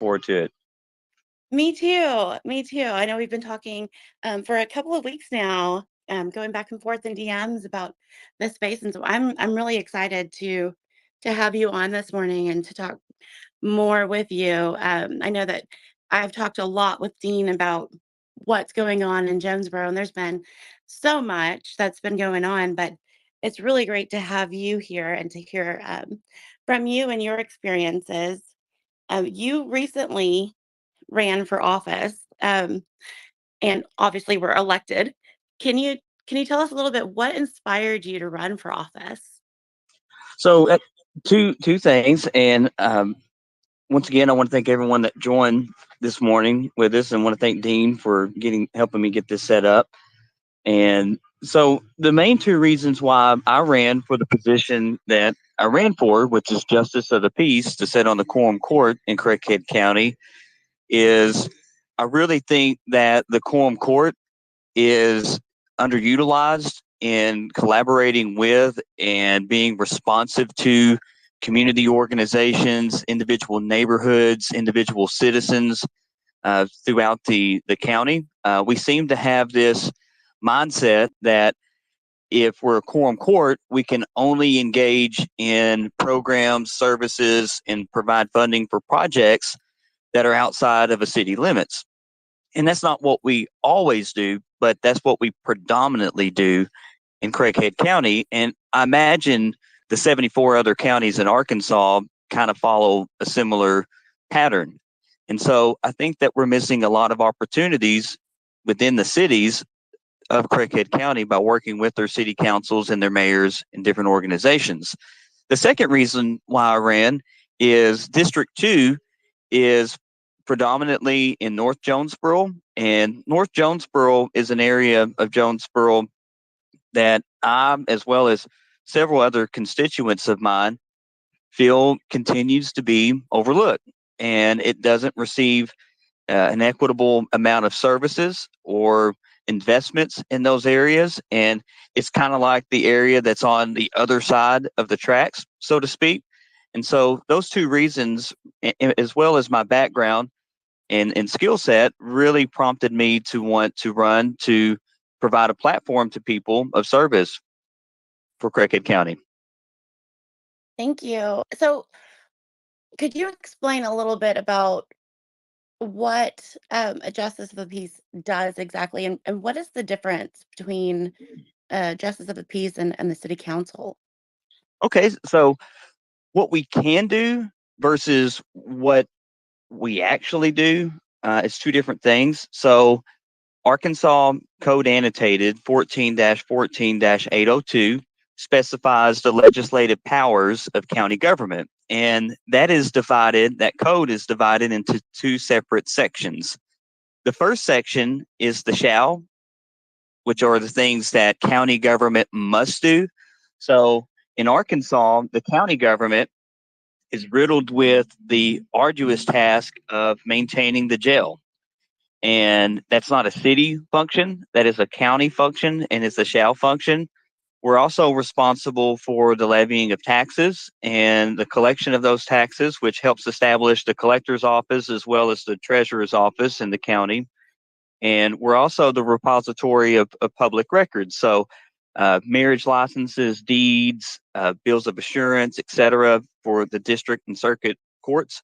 Forward to it. Me too. Me too. I know we've been talking for a couple of weeks now, going back and forth in DMs about this space, and so I'm really excited to have you on this morning and to talk more with you. I know that I've talked a lot with Dean about what's going on in Jonesboro, and there's been so much that's been going on, but it's really great to have you here and to hear from you and your experiences. You recently ran for office, and obviously were elected. Can you can you tell us a little bit what inspired you to run for office? So, two things, and once again, I want to thank everyone that joined this morning with us, and want to thank Dean for helping me get this set up. And so, the main two reasons why I ran for the position that I ran for, which is Justice of the Peace, to sit on the Quorum Court in Craighead County, is I really think that the Quorum Court is underutilized in collaborating with and being responsive to community organizations, individual neighborhoods, individual citizens throughout the county. We seem to have this mindset that if we're a quorum court, we can only engage in programs, services, and provide funding for projects that are outside of a city limits. And that's not what we always do, but that's what we predominantly do in Craighead County. And I imagine the 74 other counties in Arkansas kind of follow a similar pattern. And so I think that we're missing a lot of opportunities within the cities of Craighead County by working with their city councils and their mayors and different organizations. The second reason why I ran is District 2 is predominantly in North Jonesboro, and North Jonesboro is an area of Jonesboro that I, as well as several other constituents of mine, feel continues to be overlooked, and it doesn't receive an equitable amount of services or investments in those areas. And it's kind of like the area that's on the other side of the tracks, so to speak. And so those two reasons, as well as my background and skill set, really prompted me to want to run to provide a platform to people of service for Craighead County. Thank you. So, could you explain a little bit about what a justice of the peace does exactly, and what is the difference between justice of the peace and the city council? Okay, so what we can do versus what we actually do is two different things. So Arkansas Code Annotated 14-14-802 specifies the legislative powers of county government. And that code is divided into two separate sections. The first section is the shall, which are the things that county government must do. So in Arkansas, the county government is riddled with the arduous task of maintaining the jail. And that's not a city function, that is a county function, and it's a shall function. We're also responsible for the levying of taxes and the collection of those taxes, which helps establish the collector's office as well as the treasurer's office in the county. And we're also the repository of public records. So marriage licenses, deeds, bills of assurance, etc., for the district and circuit courts.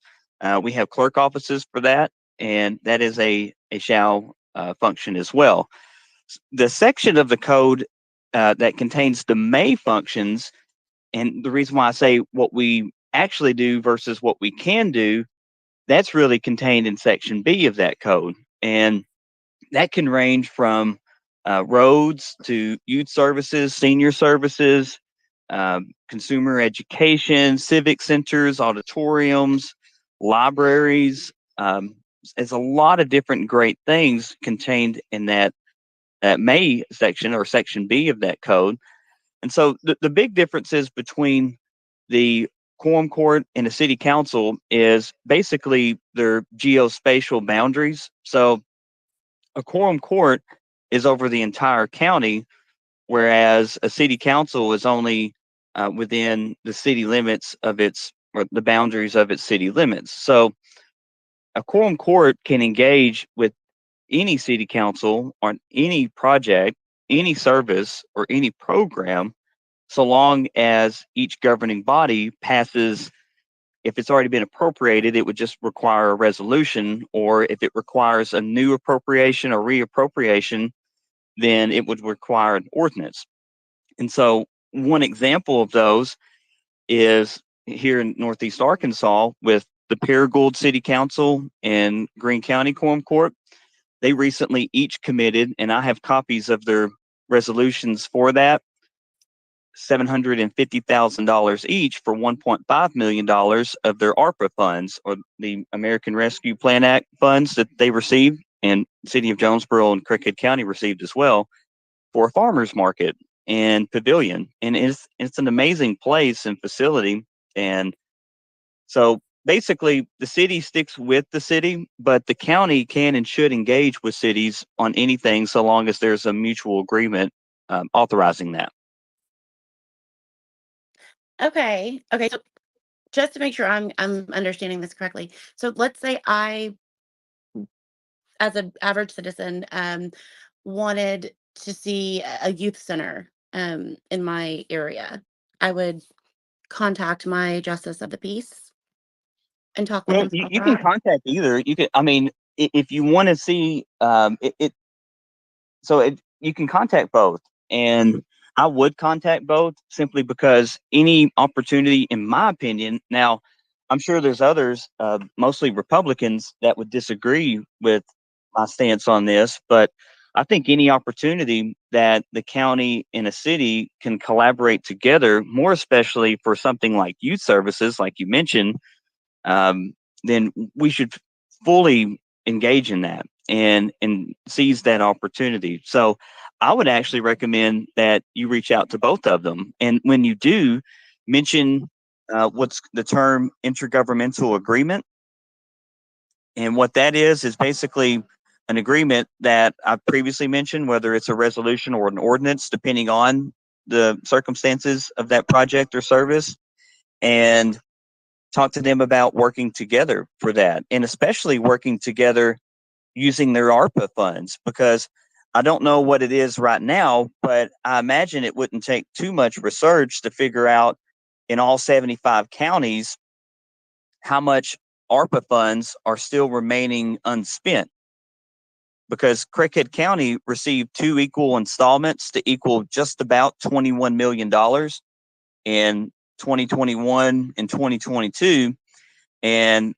We have clerk offices for that, and that is a shall function as well. The section of the code that contains the may functions, and the reason why I say what we actually do versus what we can do, that's really contained in section B of that code. And that can range from roads to youth services, senior services, consumer education, civic centers, auditoriums, libraries. There's a lot of different great things contained in that May section or section B of that code. And so the big differences between the quorum court and the city council is basically their geospatial boundaries. So a quorum court is over the entire county, whereas a city council is only within the city limits of its or the boundaries of its city limits. So a quorum court can engage with any city council on any project, any service, or any program, so long as each governing body passes. If it's already been appropriated, it would just require a resolution, or if it requires a new appropriation or reappropriation, then it would require an ordinance. And so, one example of those is here in Northeast Arkansas with the Paragould City Council and Greene County Quorum Court. They recently each committed, and I have copies of their resolutions for that, $750,000 each for $1.5 million of their ARPA funds, or the American Rescue Plan Act funds that they received, and the city of Jonesboro and Crickett County received as well, for a farmers market and pavilion. And it's an amazing place and facility. And so basically the city sticks with the city, but the county can and should engage with cities on anything so long as there's a mutual agreement authorizing that. Okay. Okay. So just to make sure I'm understanding this correctly. So let's say I, as an average citizen, wanted to see a youth center in my area. I would contact my justice of the peace and talk with Well, them about you can that. contact either. You can, I mean, if you want to see you can contact both. And I would contact both simply because any opportunity, in my opinion, now I'm sure there's others, mostly Republicans, that would disagree with my stance on this, but I think any opportunity that the county and a city can collaborate together, more especially for something like youth services, like you mentioned, um, then we should fully engage in that and seize that opportunity. So I would actually recommend that you reach out to both of them, and when you do, mention what's the term intergovernmental agreement. And what that is basically an agreement that I previously mentioned, whether it's a resolution or an ordinance, depending on the circumstances of that project or service, and talk to them about working together for that, and especially working together using their ARPA funds, because I don't know what it is right now, but I imagine it wouldn't take too much research to figure out in all 75 counties how much ARPA funds are still remaining unspent, because Crickett County received two equal installments to equal just about $21 million in 2021 and 2022. And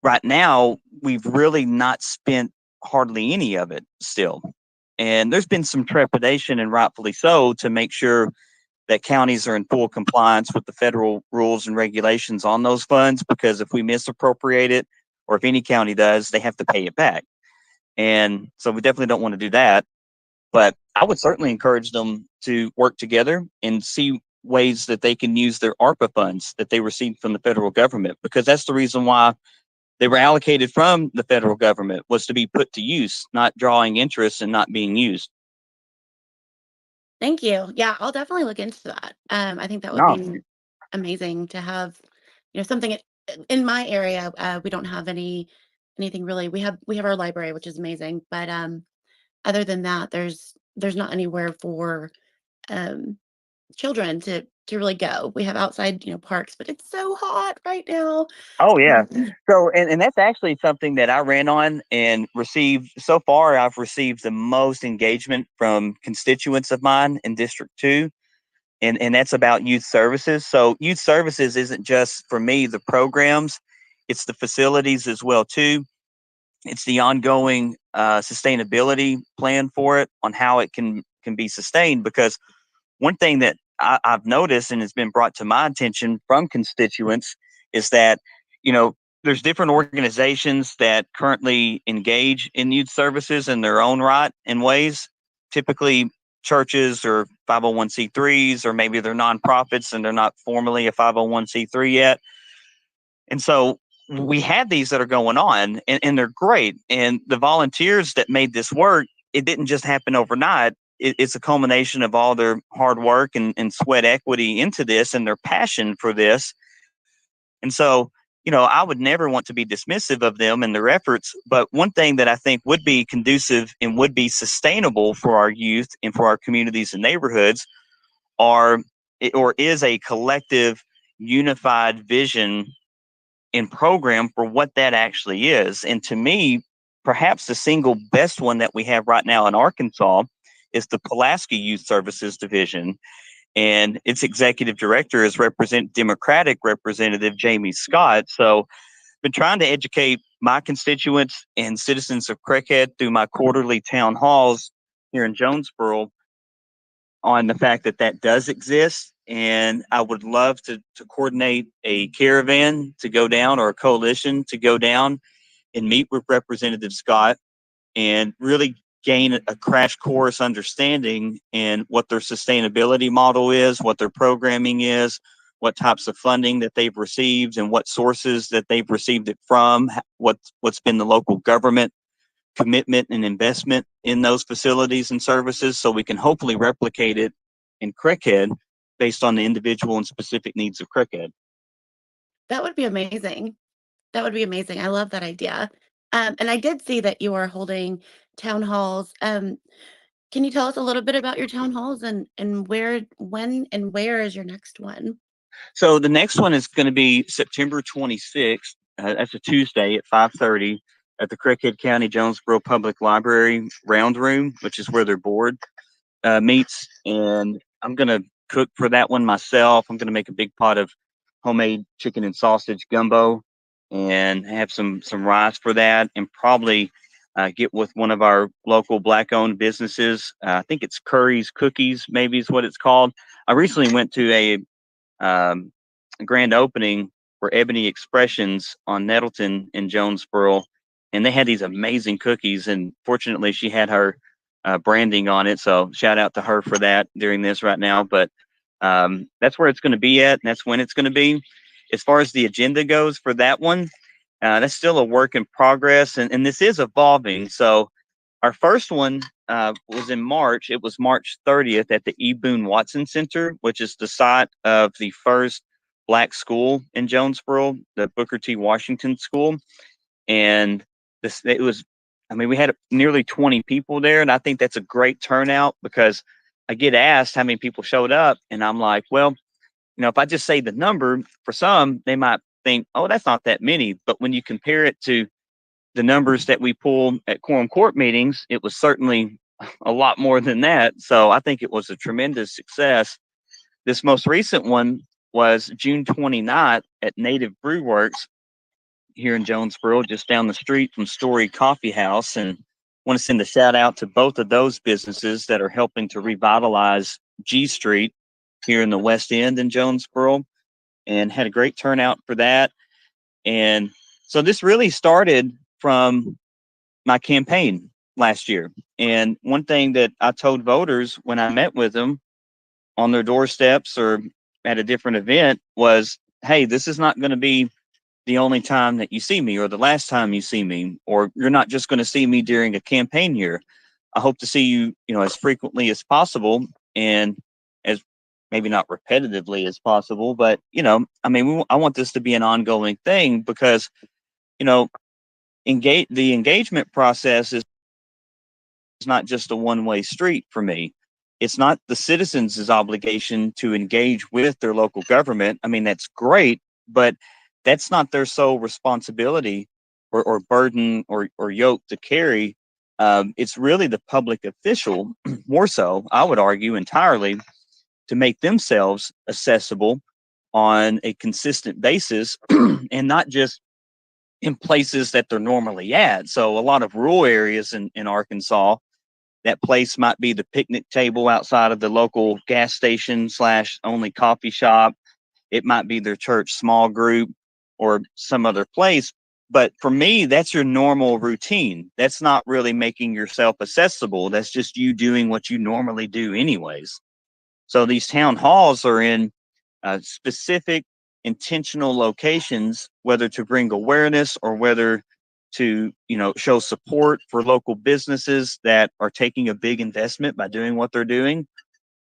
right now, we've really not spent hardly any of it still. And there's been some trepidation, and rightfully so, to make sure that counties are in full compliance with the federal rules and regulations on those funds, because if we misappropriate it, or if any county does, they have to pay it back. And so we definitely don't want to do that. But I would certainly encourage them to work together and see ways that they can use their ARPA funds that they received from the federal government, because that's the reason why they were allocated from the federal government, was to be put to use, not drawing interest and not being used. Thank you. Yeah, I'll definitely look into that. I think that would No. be amazing to have, something in my area. We don't have anything really. We have our library, which is amazing, but other than that, there's not anywhere for um, children to really go. We have outside, parks, but it's so hot right now. Oh yeah. Um, So and that's actually something that I ran on and received so far. I've received the most engagement from constituents of mine in District 2. And that's about youth services. So youth services isn't just for me the programs, it's the facilities as well too. It's the ongoing sustainability plan for it, on how it can be sustained. Because one thing that I've noticed and has been brought to my attention from constituents is that, you know, there's different organizations that currently engage in youth services in their own right in ways. Typically, churches or 501c3s, or maybe they're nonprofits and they're not formally a 501c3 yet. And so we have these that are going on, and they're great. And the volunteers that made this work, it didn't just happen overnight. It's a culmination of all their hard work and sweat equity into this, and their passion for this. And so I would never want to be dismissive of them and their efforts. But one thing that I think would be conducive and would be sustainable for our youth and for our communities and neighborhoods are or is a collective, unified vision and program for what that actually is. And to me, perhaps the single best one that we have right now in Arkansas is the Pulaski Youth Services Division. And its executive director is Democratic Representative Jamie Scott. So been trying to educate my constituents and citizens of Craighead through my quarterly town halls here in Jonesboro on the fact that that does exist. And I would love to coordinate a caravan to go down or a coalition to go down and meet with Representative Scott and really gain a crash course understanding in what their sustainability model is, what their programming is, what types of funding that they've received and what sources that they've received it from, what's been the local government commitment and investment in those facilities and services, so we can hopefully replicate it in Craighead based on the individual and specific needs of Craighead. That would be amazing. That would be amazing. I love that idea. And I did see that you are holding town halls. Can you tell us a little bit about your town halls and where, when, and where is your next one? So the next one is going to be September 26th. That's a Tuesday at 5:30 at the Craighead County Jonesboro Public Library Round Room, which is where their board meets. And I'm going to cook for that one myself. I'm going to make a big pot of homemade chicken and sausage gumbo and have some rice for that, and probably get with one of our local black-owned businesses. I think it's Curry's Cookies, maybe is what it's called. I recently went to um, a grand opening for Ebony Expressions on Nettleton in Jonesboro, and they had these amazing cookies. And fortunately, she had her branding on it, so shout out to her for that during this right now. But that's where it's going to be at, and that's when it's going to be. As far as the agenda goes for that one, that's still a work in progress, and this is evolving. So our first one was in March. It was March 30th at the E. Boone Watson Center, which is the site of the first Black school in Jonesboro, the Booker T. Washington School. And it was, I mean, we had nearly 20 people there. And I think that's a great turnout because I get asked how many people showed up. And I'm like, well, if I just say the number, for some, they might think, oh, that's not that many. But when you compare it to the numbers that we pull at quorum court meetings, it was certainly a lot more than that. So I think it was a tremendous success. This most recent one was June 29th at Native Brew Works here in Jonesboro, just down the street from Story Coffee House. And want to send a shout out to both of those businesses that are helping to revitalize G Street here in the West End in Jonesboro, and had a great turnout for that. And so this really started from my campaign last year. And one thing that I told voters when I met with them on their doorsteps or at a different event was, hey, this is not going to be the only time that you see me or the last time you see me, or you're not just going to see me during a campaign year. I hope to see you, as frequently as possible and as maybe not repetitively as possible, but, I want this to be an ongoing thing because, the engagement process is not just a one-way street for me. It's not the citizens' obligation to engage with their local government. I mean, that's great, but that's not their sole responsibility or burden or yoke to carry. It's really the public official, more so, I would argue, entirely, to make themselves accessible on a consistent basis and not just in places that they're normally at. So a lot of rural areas in Arkansas, that place might be the picnic table outside of the local gas station / only coffee shop. It might be their church small group or some other place. But for me, that's your normal routine. That's not really making yourself accessible. That's just you doing what you normally do anyways. So these town halls are in specific intentional locations, whether to bring awareness or whether to, show support for local businesses that are taking a big investment by doing what they're doing,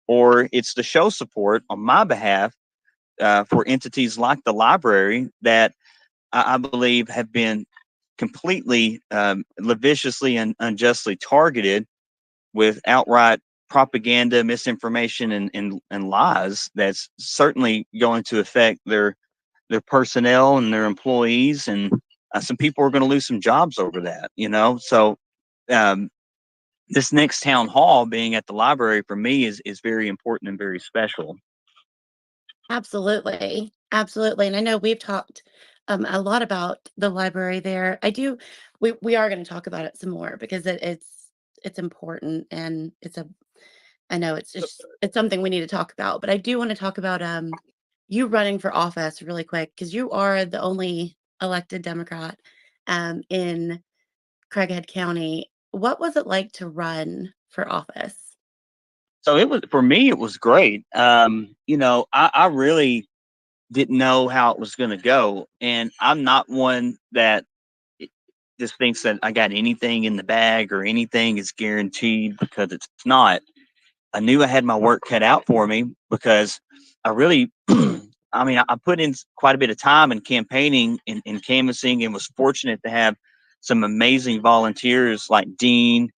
or it's to show support on my behalf for entities like the library that I believe, have been completely lavishly and unjustly targeted with outright propaganda, misinformation, and lies. That's certainly going to affect their personnel and their employees, and some people are going to lose some jobs over that. So um, this next town hall being at the library for me is very important and very special. Absolutely. Absolutely. And I know we've talked a lot about the library there. We are going to talk about it some more because it's important, and I know it's something we need to talk about. But I do want to talk about you running for office really quick, because you are the only elected Democrat in Craighead County. What was it like to run for office? So it was, for me, it was great. I really didn't know how it was going to go, and I'm not one that just thinks that I got anything in the bag or anything is guaranteed, because it's not. I knew I had my work cut out for me, because I really, I mean, I put in quite a bit of time in campaigning and canvassing, and was fortunate to have some amazing volunteers like Dean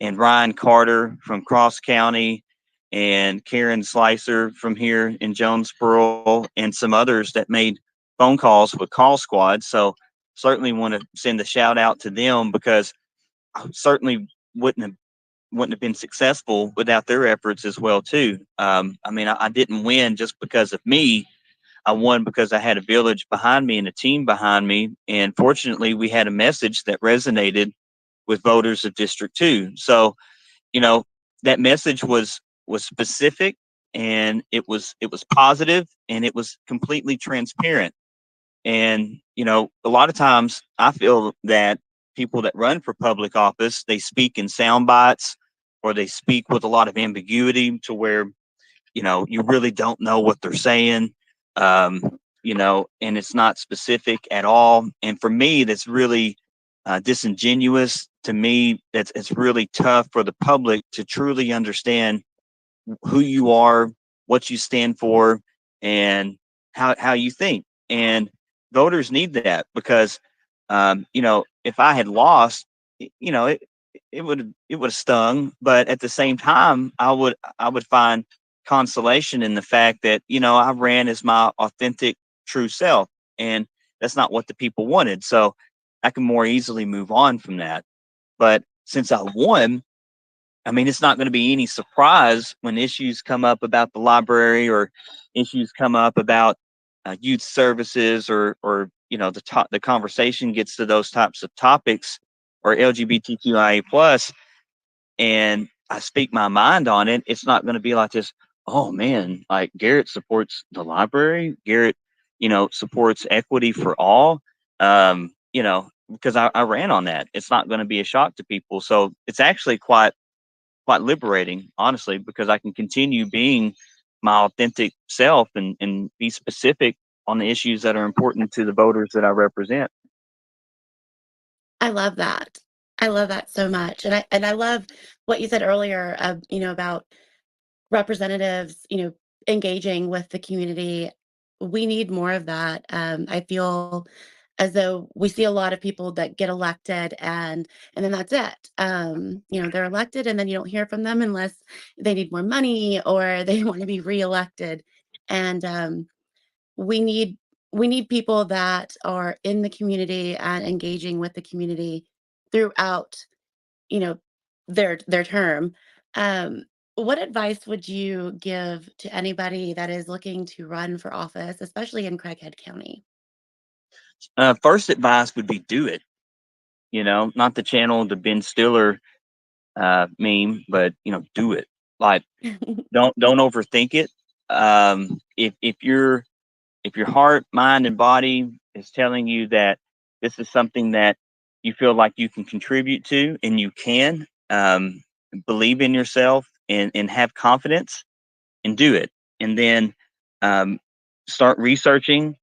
and Ryan Carter from Cross County, and Karen Slicer from here in Jonesboro, and some others that made phone calls with Call Squad. So certainly want to send a shout out to them, because I certainly wouldn't have been successful without their efforts as well too. I mean, I didn't win just because of me. I won because I had a village behind me and a team behind me, and fortunately, we had a message that resonated with voters of District 2. So, you know, that message was specific, and it was positive, and it was completely transparent. And, a lot of times I feel that people that run for public office, they speak in sound bites, or they speak with a lot of ambiguity, to where, you really don't know what they're saying. And it's not specific at all. And for me, that's really disingenuous. To me, it's really tough for the public to truly understand who you are, what you stand for, and how you think. And voters need that, because if I had lost, it would have stung. But at the same time, I would find consolation in the fact that I ran as my authentic, true self, and that's not what the people wanted. So I can more easily move on from that. But since I won, I mean, it's not going to be any surprise when issues come up about the library, or issues come up about youth services, or the conversation gets to those types of topics, or LGBTQIA plus, and I speak my mind on it. It's not going to be like this. Oh man, like Garrett supports the library. Garrett, supports equity for all. Because I ran on that. It's not going to be a shock to people. So it's actually quite liberating, honestly, because I can continue being my authentic self, and be specific on the issues that are important to the voters that I represent. I love that. I love that so much. And I love what you said earlier, about representatives, engaging with the community. We need more of that. I feel as though we see a lot of people that get elected, and then that's it. They're elected, and then you don't hear from them unless they need more money or they want to be reelected. And we need we need people that are in the community and engaging with the community throughout, you know, their term. Um, what advice would you give to anybody that is looking to run for office, especially in Craighead County? First advice would be do it. Not the channel the Ben Stiller meme, but do it. Like, don't overthink it. If your heart, mind, and body is telling you that this is something that you feel like you can contribute to, and you can, believe in yourself, and have confidence, and do it. And then um, start researching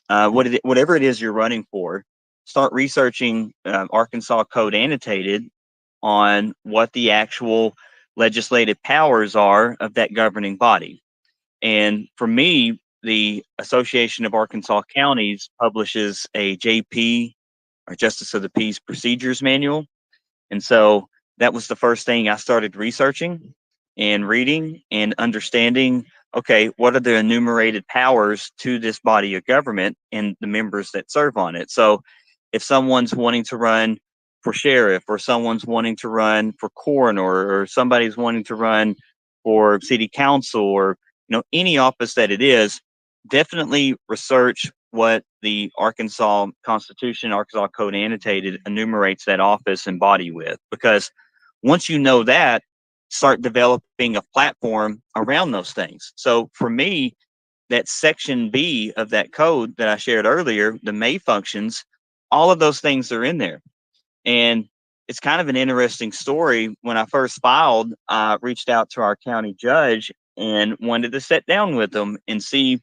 whatever it is you're running for. Start researching Arkansas Code Annotated on what the actual legislative powers are of that governing body. And for me, the Association of Arkansas Counties publishes a JP, or Justice of the Peace Procedures Manual. And so that was the first thing I started researching and reading and understanding. Okay, what are the enumerated powers to this body of government and the members that serve on it? So if someone's wanting to run for sheriff, or someone's wanting to run for coroner, or somebody's wanting to run for city council, or any office that it is, definitely research what the Arkansas Constitution, Arkansas Code Annotated enumerates that office and body with. Because once you know that, start developing a platform around those things. So for me, that section B of that code that I shared earlier, the May functions, all of those things are in there. And it's kind of an interesting story. When I first filed, I reached out to our county judge and wanted to sit down with them and see,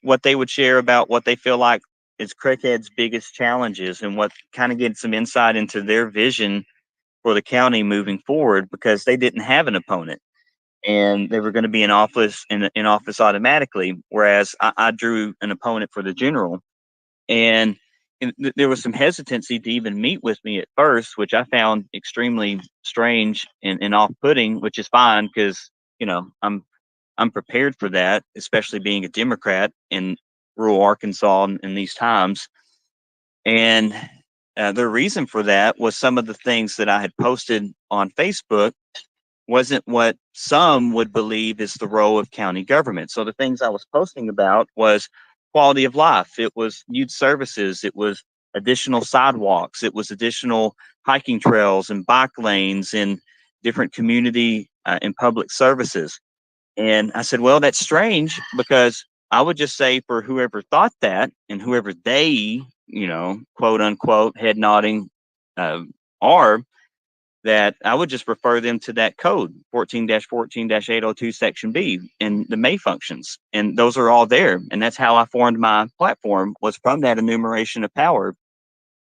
what they would share about what they feel like is Craighead's biggest challenges, and what kind of get some insight into their vision for the county moving forward, because they didn't have an opponent and they were going to be in office automatically. Whereas I drew an opponent for the general, and there was some hesitancy to even meet with me at first, which I found extremely strange and off-putting, which is fine because I'm prepared for that, especially being a Democrat in rural Arkansas in these times. And the reason for that was some of the things that I had posted on Facebook wasn't what some would believe is the role of county government. So the things I was posting about was quality of life. It was youth services. It was additional sidewalks. It was additional hiking trails and bike lanes and different community and public services. And I said, well, that's strange, because I would just say for whoever thought that, and whoever they, quote unquote, head nodding uh, are, that I would just refer them to that code 14-14-802 section B and the May functions. And those are all there. And that's how I formed my platform, was from that enumeration of power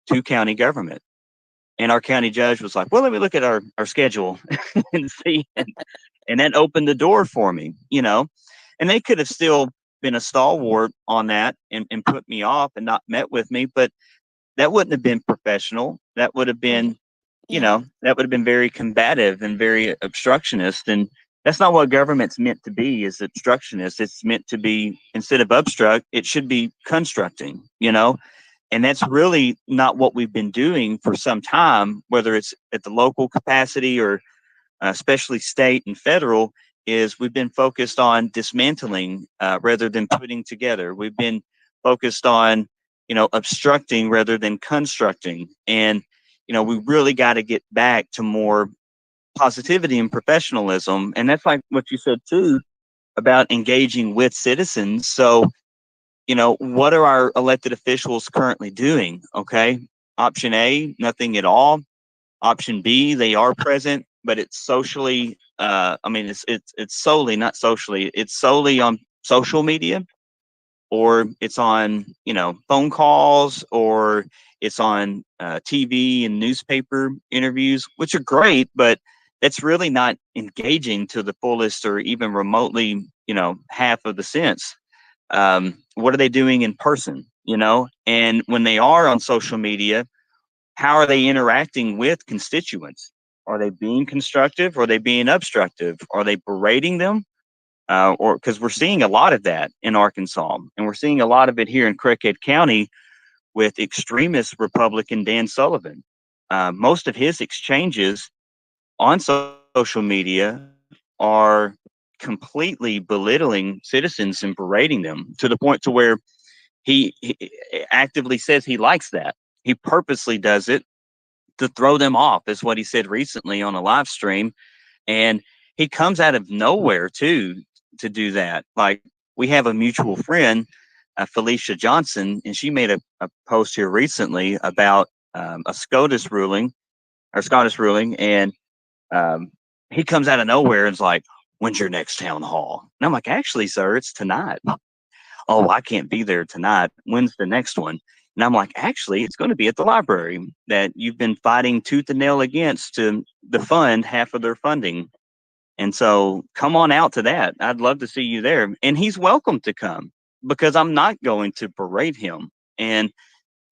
to county government. And our county judge was like, well, let me look at our schedule and see. And that opened the door for me, and they could have still been a stalwart on that and put me off and not met with me, but that wouldn't have been professional. That would have been, Yeah. that would have been very combative and very obstructionist. And that's not what government's meant to be, is obstructionist. It's meant to be, instead of obstruct, it should be constructing, and that's really not what we've been doing for some time, whether it's at the local capacity or especially state and federal. Is we've been focused on dismantling rather than putting together. We've been focused on, obstructing rather than constructing. And, we really got to get back to more positivity and professionalism. And that's like what you said too about engaging with citizens. So, what are our elected officials currently doing? Okay. Option A, nothing at all. Option B, they are present, but it's socially. I mean, it's solely, not socially. It's solely on social media, or it's on phone calls, or it's on TV and newspaper interviews, which are great, but it's really not engaging to the fullest or even remotely half of the sense. What are they doing in person? And when they are on social media, how are they interacting with constituents? Are they being constructive? Or are they being obstructive? Are they berating them? Or because we're seeing a lot of that in Arkansas, and we're seeing a lot of it here in Craighead County with extremist Republican Dan Sullivan. Most of his exchanges on social media are completely belittling citizens and berating them, to the point to where he actively says he likes that. He purposely does it to throw them off, is what he said recently on a live stream. And he comes out of nowhere too to do that. Like, we have a mutual friend, Felicia Johnson, and she made a post here recently about a Scottish ruling, and um, he comes out of nowhere and is like, "When's your next town hall?" And I'm like, "Actually, sir, it's tonight." "Oh, I can't be there tonight. When's the next one?" And I'm like, "Actually, it's going to be at the library that you've been fighting tooth and nail against to defund half of their funding. And so come on out to that. I'd love to see you there." And he's welcome to come. because I'm not going to berate him. And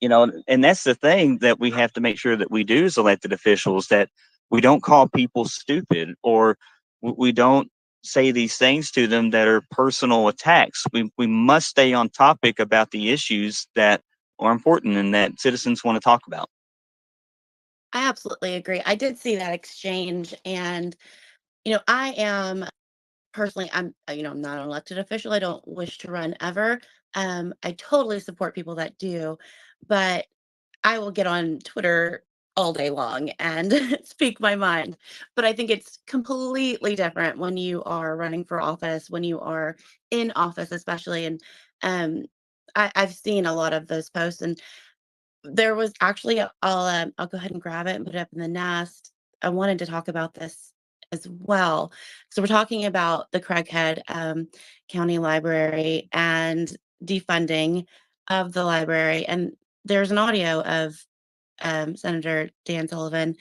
and that's the thing that we have to make sure that we do as elected officials, that we don't call people stupid, or we don't say these things to them that are personal attacks. We must stay on topic about the issues that are important and that citizens want to talk about. I absolutely agree. I did see that exchange, and I am personally, I'm not an elected official. I don't wish to run ever. I totally support people that do, but I will get on Twitter all day long and speak my mind. But I think it's completely different when you are running for office, when you are in office, especially. And um, I've seen a lot of those posts, and there was actually I'll go ahead and grab it and put it up in the nest. I wanted to talk about this as well. So we're talking about the Craighead County Library and defunding of the library, and there's an audio of Senator Dan Sullivan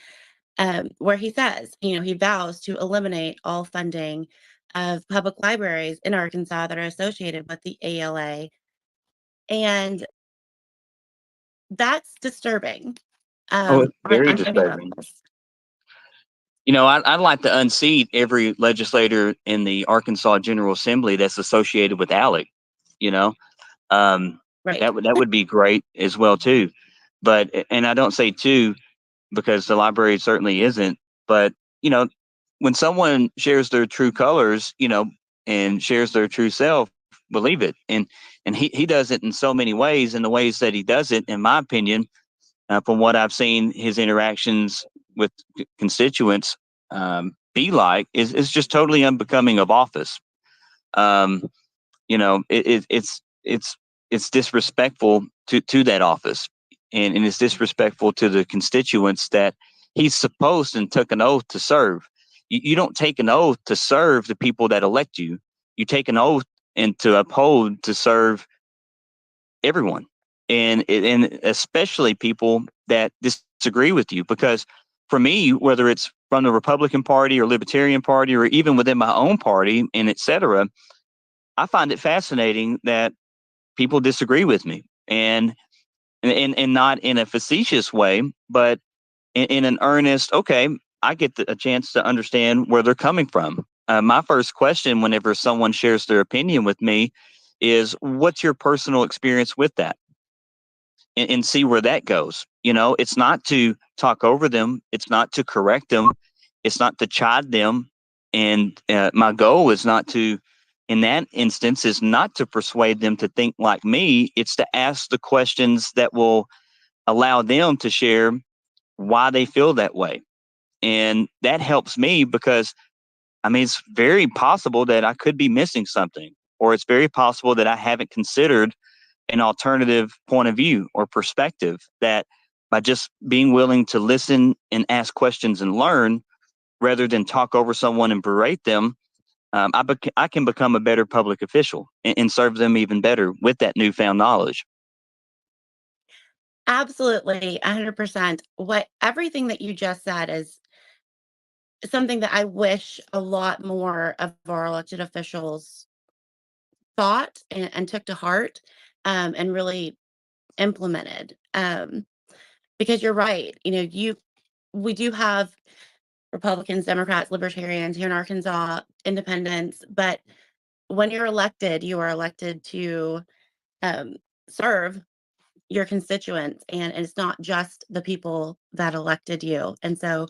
where he says, he vows to eliminate all funding of public libraries in Arkansas that are associated with the ALA, and that's disturbing. Oh, it's very I'm thinking about disturbing. this. I'd like to unseat every legislator in the Arkansas General Assembly that's associated with ALEC. You know, um, Right. that would be great as well too. But and I don't say too because the library certainly isn't. But you know, when someone shares their true colors, and shares their true self, believe it. And he does it in so many ways. And the ways that he does it, in my opinion, from what I've seen, his interactions with constituents be like is just totally unbecoming of office. Um, it's disrespectful to that office, and it's disrespectful to the constituents that he's supposed and took an oath to serve. You don't take an oath to serve the people that elect you. You take an oath and to uphold to serve everyone, and especially people that disagree with you. Because for me, whether it's from the Republican Party or Libertarian Party or even within my own party and etc., I find it fascinating that people disagree with me, and not in a facetious way, but in an earnest. Okay, I get a chance to understand where they're coming from. My first question, whenever someone shares their opinion with me, is, "What's your personal experience with that?" And see where that goes. It's not to talk over them. It's not to correct them. It's not to chide them. And my goal is not to, in that instance, is not to persuade them to think like me. It's to ask the questions that will allow them to share why they feel that way. And that helps me because, I mean, it's very possible that I could be missing something, or it's very possible that I haven't considered an alternative point of view or perspective, that by just being willing to listen and ask questions and learn rather than talk over someone and berate them, I can become a better public official and serve them even better with that newfound knowledge. Absolutely, 100%. What everything that you just said is something that I wish a lot more of our elected officials thought and took to heart, and really implemented. Because you're right, we do have Republicans, Democrats, Libertarians here in Arkansas, independents, but when you're elected, you are elected to um, serve your constituents, and it's not just the people that elected you. And so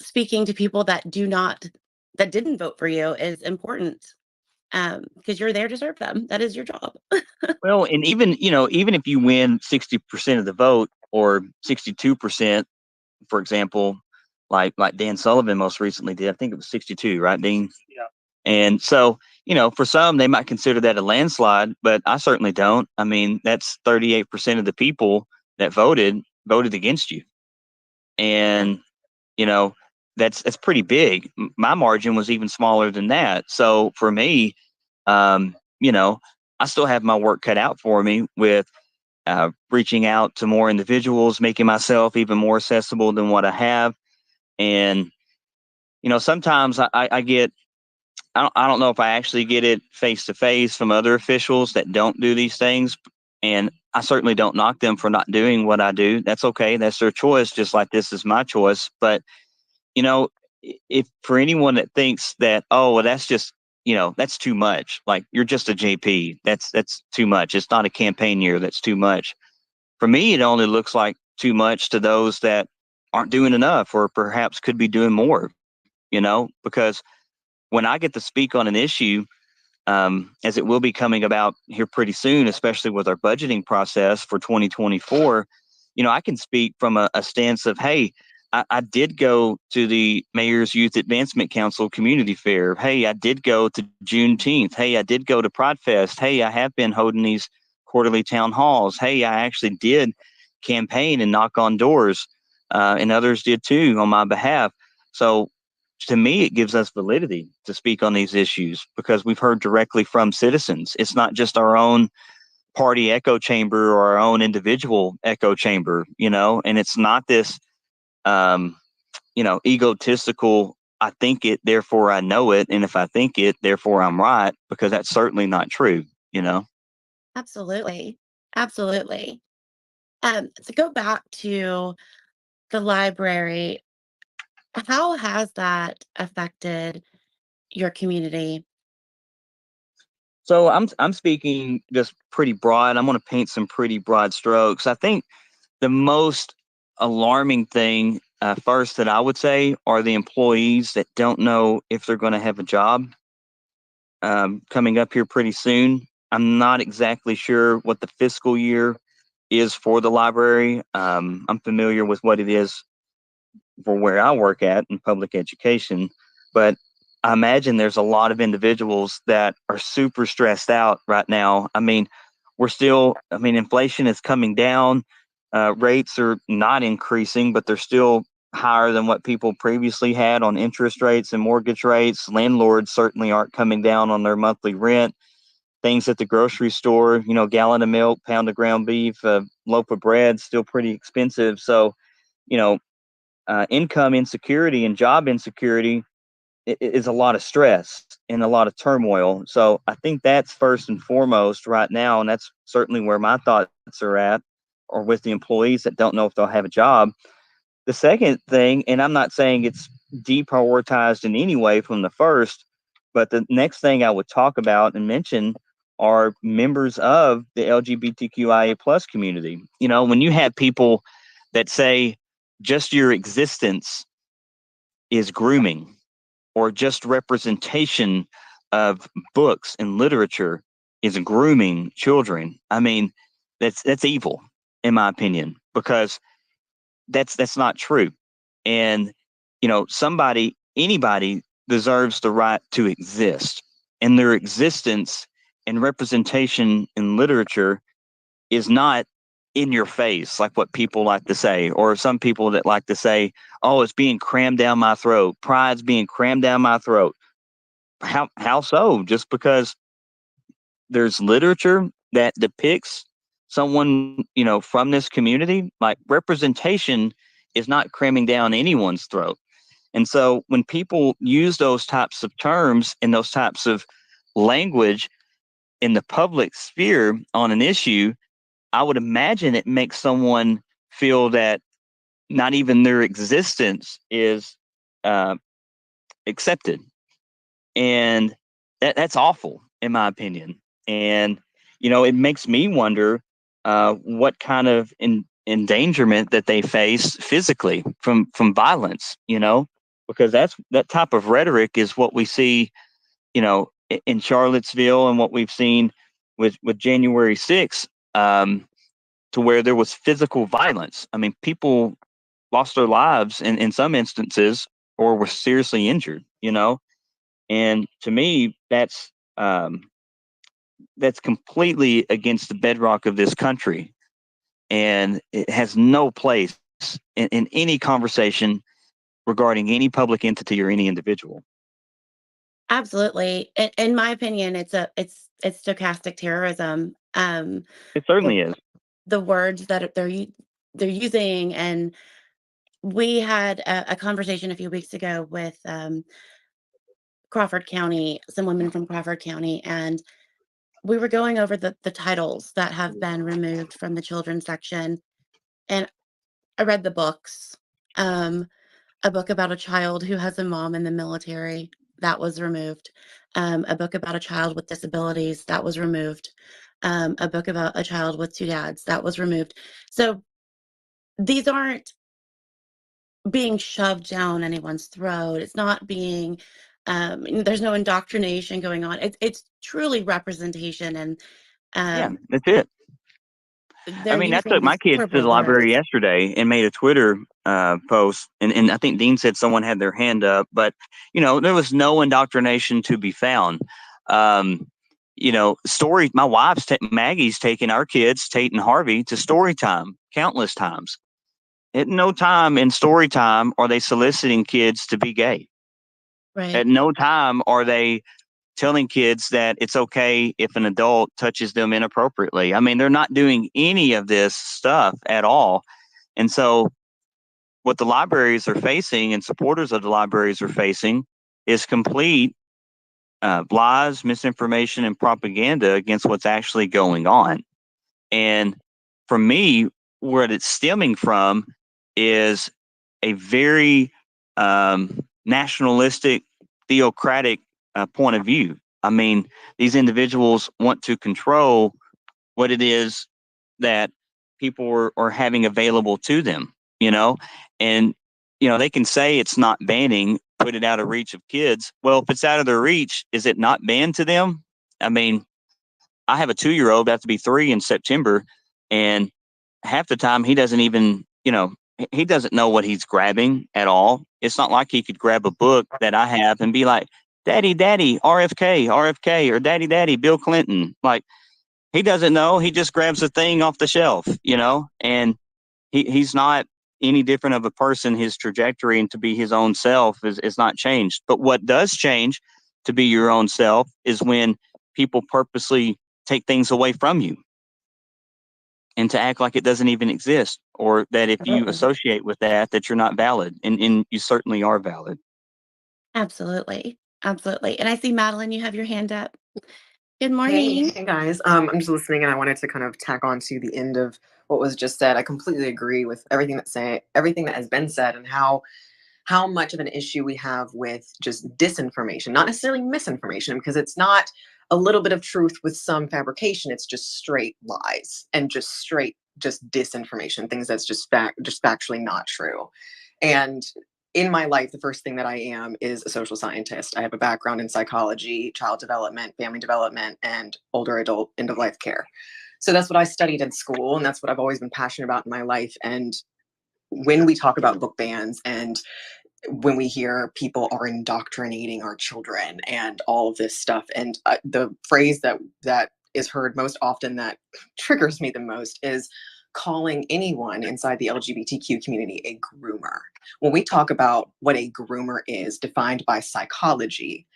speaking to people that didn't vote for you is important, because you're there to serve them. That is your job. Well, and even if you win 60% of the vote or 62%, for example, like Dan Sullivan most recently did, I think it was 62, right, Dean? And so, for some, they might consider that a landslide, but I certainly don't. I mean, that's 38% of the people that voted against you. Yeah, And, you know, that's pretty big. My margin was even smaller than that. So for me, um, you know, I still have my work cut out for me with reaching out to more individuals, making myself even more accessible than what I have. And, sometimes I get I don't know if I actually get it face to face from other officials that don't do these things. And I certainly don't knock them for not doing what I do. That's okay. That's their choice, just like this is my choice. But, you know, if for anyone that thinks that, oh, well, that's just, that's too much. Like you're just a JP. That's too much. It's not a campaign year. That's too much. For me, it only looks like too much to those that aren't doing enough or perhaps could be doing more, because when I get to speak on an issue, as it will be coming about here pretty soon, especially with our budgeting process for 2024, I can speak from a stance of, hey, I did go to the Mayor's Youth Advancement Council Community Fair. Hey, I did go to Juneteenth. Hey, I did go to Pride Fest. Hey, I have been holding these quarterly town halls. Hey, I actually did campaign and knock on doors, and others did too on my behalf. So to me, it gives us validity to speak on these issues because we've heard directly from citizens. It's not just our own party echo chamber or our own individual echo chamber, and it's not this, egotistical, I think it, therefore I know it. And if I think it, therefore I'm right, because that's certainly not true. Absolutely. Absolutely. To go back to the library, how has that affected your community? So I'm speaking just pretty broad. I'm going to paint some pretty broad strokes. I think the most alarming thing, first, that I would say are the employees that don't know if they're going to have a job coming up here pretty soon. I'm not exactly sure what the fiscal year is for the library. I'm familiar with what it is for where I work at in public education, but I imagine there's a lot of individuals that are super stressed out right now. I mean, inflation is coming down. Rates are not increasing, but they're still higher than what people previously had on interest rates and mortgage rates. Landlords certainly aren't coming down on their monthly rent. Things at the grocery store, gallon of milk, pound of ground beef, loaf of bread, still pretty expensive. So, you know, income insecurity and job insecurity is a lot of stress and a lot of turmoil. So I think that's first and foremost right now, and that's certainly where my thoughts are at, or with the employees that don't know if they'll have a job. The second thing, and I'm not saying it's deprioritized in any way from the first, but the next thing I would talk about and mention are members of the LGBTQIA plus community. When you have people that say just your existence is grooming, or just representation of books and literature is grooming children. I mean, that's evil, in my opinion, because that's not true. And anybody deserves the right to exist, and their existence and representation in literature is not in your face, like what people like to say, or some people that like to say, oh, it's being crammed down my throat. Pride's being crammed down my throat. How so? Just because there's literature that depicts someone, from this community, like representation is not cramming down anyone's throat. And so when people use those types of terms and those types of language in the public sphere on an issue, I would imagine it makes someone feel that not even their existence is uh, accepted. And that's awful, in my opinion. And, it makes me wonder what kind of endangerment that they face physically from violence, because that type of rhetoric is what we see, in Charlottesville, and what we've seen with January 6th, to where there was physical violence. I mean, people lost their lives in some instances, or were seriously injured. And to me, that's completely against the bedrock of this country, and it has no place in any conversation regarding any public entity or any individual. Absolutely. In my opinion, it's stochastic terrorism. It The certainly is. the words that they're using, and we had a conversation a few weeks ago with Crawford County, some women from Crawford County, and we were going over the titles that have been removed from the children's section. And I read the books. A book about a child who has a mom in the military that was removed. A book about a child with disabilities that was removed. A book about a child with two dads that was removed. So these aren't being shoved down anyone's throat. It's not being, there's no indoctrination going on. It's truly representation, and Yeah, um, that's it. I they're mean, I using took my these kids to the corporate library words. yesterday and made a Twitter post, and I think Dean said someone had their hand up, but there was no indoctrination to be found. Um, story. My wife's Maggie's taken our kids, Tate and Harvey, to story time countless times. At no time in story time are they soliciting kids to be gay. Right. At no time are they telling kids that it's okay if an adult touches them inappropriately. I mean, they're not doing any of this stuff at all. And so, what the libraries are facing and supporters of the libraries are facing is complete lies, misinformation, and propaganda against what's actually going on. And for me, where it's stemming from is a very nationalistic, theocratic point of view. I mean, these individuals want to control what it is that people are having available to them, and they can say it's not banning, put it out of reach of kids. Well, if it's out of their reach, is it not banned to them? I mean, I have a 2-year-old about to be 3 in September, and half the time he doesn't even, he doesn't know what he's grabbing at all. It's not like he could grab a book that I have and be like, Daddy, Daddy, RFK, RFK, or Daddy, Daddy, Bill Clinton. Like, he doesn't know. He just grabs a thing off the shelf, and he's not any different of a person. His trajectory and to be his own self is not changed. But what does change to be your own self is when people purposely take things away from you and to act like it doesn't even exist, or that if you Absolutely. associate with that you're not valid, and you certainly are valid. Absolutely. Absolutely. And I see Madeline, you have your hand up. Good Hey, morning. hey guys. I'm just listening, and I wanted to kind of tack on to the end of what was just said. I completely agree with everything that has been said, and how much of an issue we have with just disinformation, not necessarily misinformation, because it's not a little bit of truth with some fabrication. It's just straight lies and just disinformation, things that's just factually not true. And in my life, the first thing that I am is a social scientist. I have a background in psychology, child development, family development, and older adult end of life care. So that's what I studied in school, and that's what I've always been passionate about in my life. And when we talk about book bans, and when we hear people are indoctrinating our children and all of this stuff, and the phrase that is heard most often that triggers me the most is calling anyone inside the LGBTQ community a groomer. When we talk about what a groomer is defined by psychology,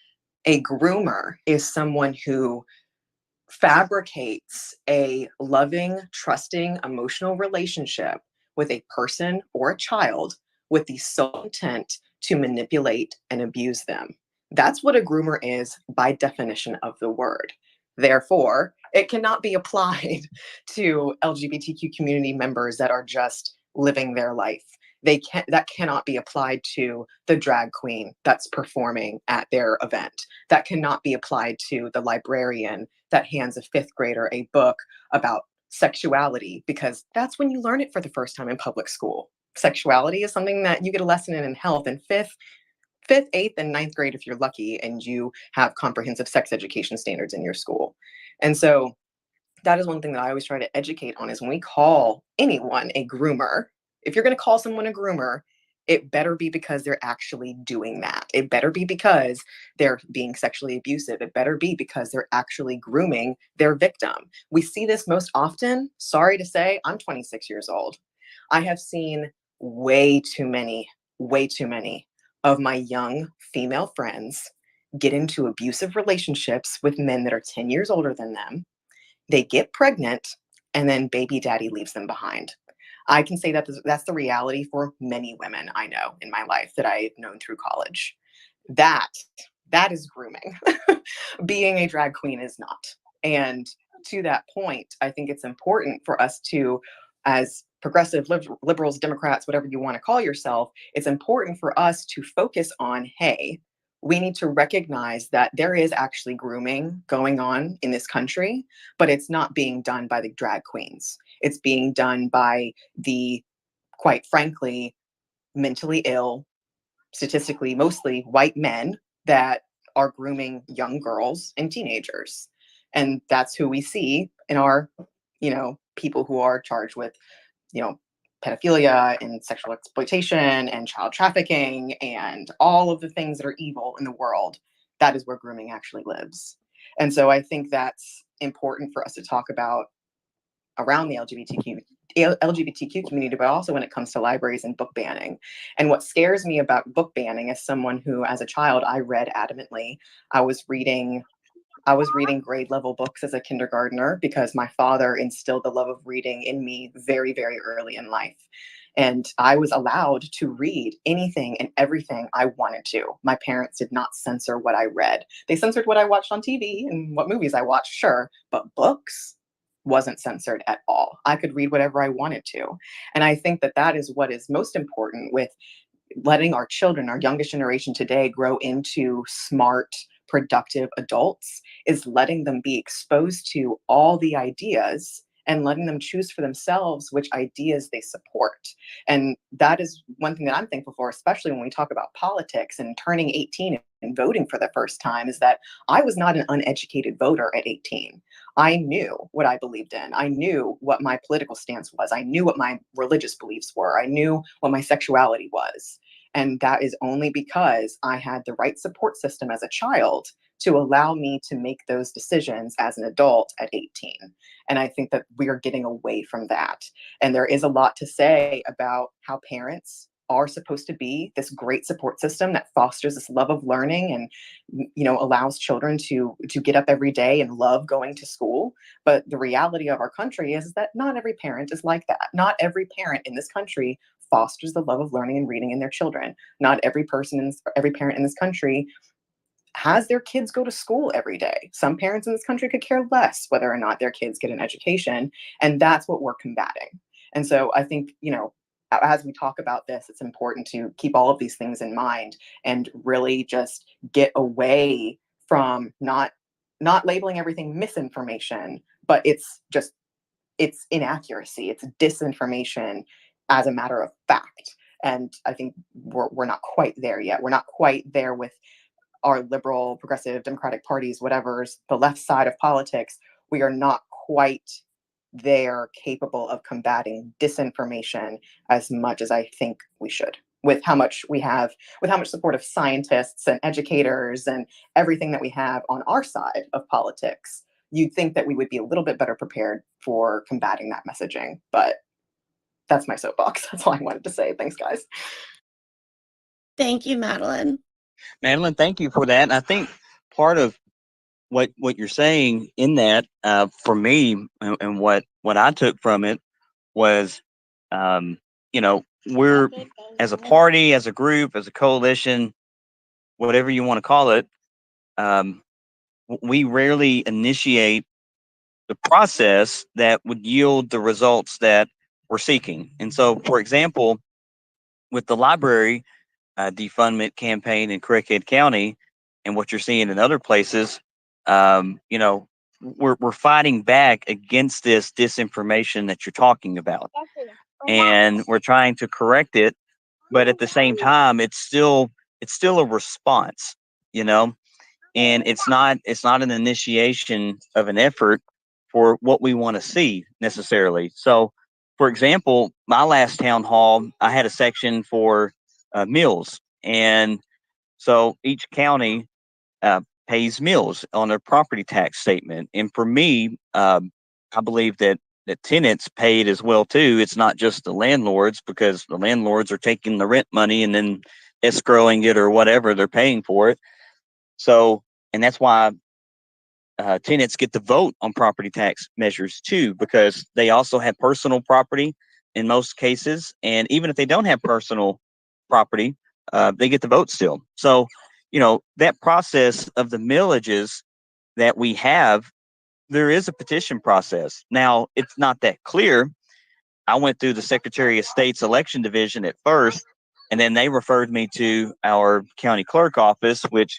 a groomer is someone who fabricates a loving, trusting, emotional relationship with a person or a child with the sole intent to manipulate and abuse them. That's what a groomer is by definition of the word. Therefore, it cannot be applied to LGBTQ community members that are just living their life. That cannot be applied to the drag queen that's performing at their event. That cannot be applied to the librarian that hands a fifth grader a book about sexuality, because that's when you learn it for the first time in public school. Sexuality is something that you get a lesson in health in fifth, eighth, and ninth grade if you're lucky, and you have comprehensive sex education standards in your school. And so that is one thing that I always try to educate on, is when we call anyone a groomer, if you're going to call someone a groomer, it better be because they're actually doing that. It better be because they're being sexually abusive. It better be because they're actually grooming their victim. We see this most often. Sorry to say, I'm 26 years old. I have seen way too many of my young female friends get into abusive relationships with men that are 10 years older than them. They get pregnant, and then baby daddy leaves them behind. I can say that that's the reality for many women I know in my life that I've known through college. That That is grooming. Being a drag queen is not. And to that point, I think it's important for us to, as progressive liberals, Democrats, whatever you want to call yourself, it's important for us to focus on, hey, we need to recognize that there is actually grooming going on in this country, but it's not being done by the drag queens. It's being done by the, quite frankly, mentally ill, statistically mostly white men that are grooming young girls and teenagers. And that's who we see in our, people who are charged with, pedophilia and sexual exploitation and child trafficking and all of the things that are evil in the world. That is where grooming actually lives. And so I think that's important for us to talk about around the LGBTQ community, but also when it comes to libraries and book banning. And what scares me about book banning, as someone who, as a child, I read adamantly. I was reading grade level books as a kindergartner because my father instilled the love of reading in me very, very early in life. And I was allowed to read anything and everything I wanted to. My parents did not censor what I read. They censored what I watched on TV and what movies I watched, sure, but books wasn't censored at all. I could read whatever I wanted to. And I think that that is what is most important with letting our children, our youngest generation today, grow into smart, productive adults, is letting them be exposed to all the ideas and letting them choose for themselves which ideas they support. And that is one thing that I'm thankful for, especially when we talk about politics and turning 18 and voting for the first time, is that I was not an uneducated voter at 18. I knew what I believed in. I knew what my political stance was. I knew what my religious beliefs were. I knew what my sexuality was. And that is only because I had the right support system as a child to allow me to make those decisions as an adult at 18. And I think that we are getting away from that. And there is a lot to say about how parents are supposed to be this great support system that fosters this love of learning and allows children to get up every day and love going to school. But the reality of our country is that not every parent is like that. Not every parent in this country fosters the love of learning and reading in their children. Not every parent in this country has their kids go to school every day. Some parents in this country could care less whether or not their kids get an education, and that's what we're combating. And so I think, as we talk about this, it's important to keep all of these things in mind and really just get away from not labeling everything misinformation, but it's inaccuracy, it's disinformation as a matter of fact. And I think we're not quite there yet. We're not quite there with our liberal, progressive, democratic parties, whatever's the left side of politics. We are not quite there capable of combating disinformation as much as I think we should, with how much support of scientists and educators and everything that we have on our side of politics. You'd think that we would be a little bit better prepared for combating that messaging, but that's my soapbox. That's all I wanted to say. Thanks, guys. Thank you, Madeline. Madeline, thank you for that. And I think part of what you're saying in that, for me, and what I took from it was, we're, as a party, as a group, as a coalition, whatever you want to call it, we rarely initiate the process that would yield the results that we're seeking. And so, for example, with the library defundment campaign in Craighead County, and what you're seeing in other places, we're fighting back against this disinformation that you're talking about, and we're trying to correct it. But at the same time, it's still a response, and it's not an initiation of an effort for what we want to see necessarily. So, for example, my last town hall, I had a section for meals, and so each county pays meals on their property tax statement. And for me, I believe that tenants paid as well too. It's not just the landlords, because the landlords are taking the rent money and then escrowing it or whatever, they're paying for it. So, and that's why tenants get to vote on property tax measures too, because they also have personal property in most cases. And even if they don't have personal property, they get to vote still. So, that process of the millages that we have, there is a petition process. Now, it's not that clear. I went through the Secretary of State's election division at first, and then they referred me to our county clerk office, which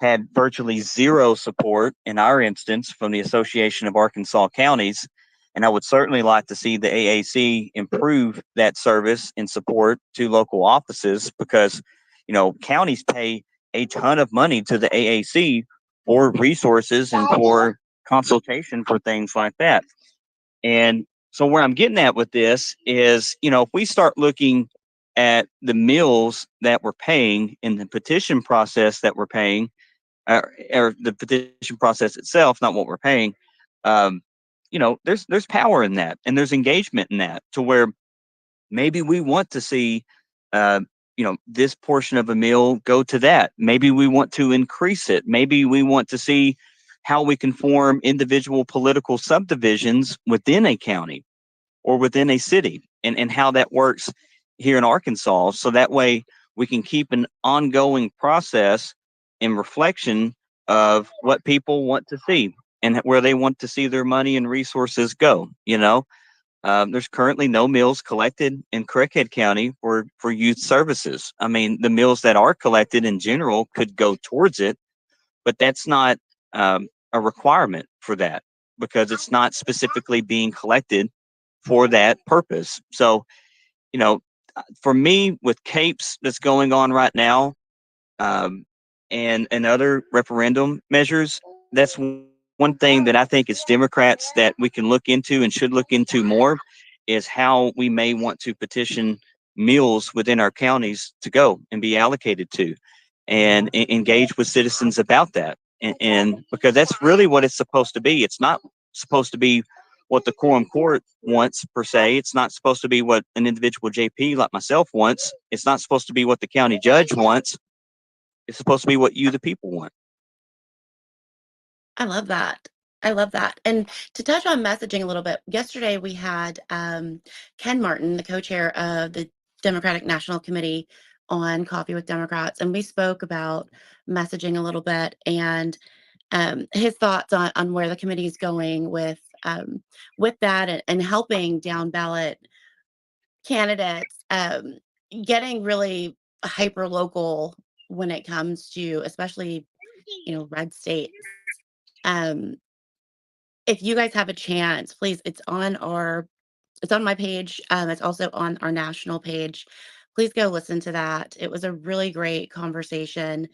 had virtually zero support in our instance from the Association of Arkansas Counties. And I would certainly like to see the AAC improve that service and support to local offices because, counties pay a ton of money to the AAC for resources and for consultation for things like that. And so, where I'm getting at with this is, if we start looking at the mills that we're paying in the petition process that we're paying, or the petition process itself, not what we're paying. Um, there's power in that, and there's engagement in that, to where maybe we want to see, this portion of a meal go to that. Maybe we want to increase it. Maybe we want to see how we can form individual political subdivisions within a county or within a city, and how that works here in Arkansas. So that way we can keep an ongoing process and reflection of what people want to see and where they want to see their money and resources go. There's currently no mills collected in Craighead County for youth services. I mean, the mills that are collected in general could go towards it, but that's not a requirement for that because it's not specifically being collected for that purpose. So, you know, for me, with CAPES that's going on right now, um, and other referendum measures, that's one thing that I think as Democrats that we can look into and should look into more is how we may want to petition meals within our counties to go and be allocated to, and engage with citizens about that. And because that's really what it's supposed to be. It's not supposed to be what the quorum court wants per se. It's not supposed to be what an individual JP like myself wants. It's not supposed to be what the county judge wants. It's supposed to be what you, the people, want. I love that. I love that. And to touch on messaging a little bit, yesterday we had Ken Martin, the co-chair of the Democratic National Committee, on Coffee with Democrats, and we spoke about messaging a little bit and his thoughts on where the committee is going with that, and helping down ballot candidates getting really hyper local when it comes to, especially, red states. Um, if you guys have a chance, please, it's on my page. It's also on our national page. Please go listen to that. It was a really great conversation.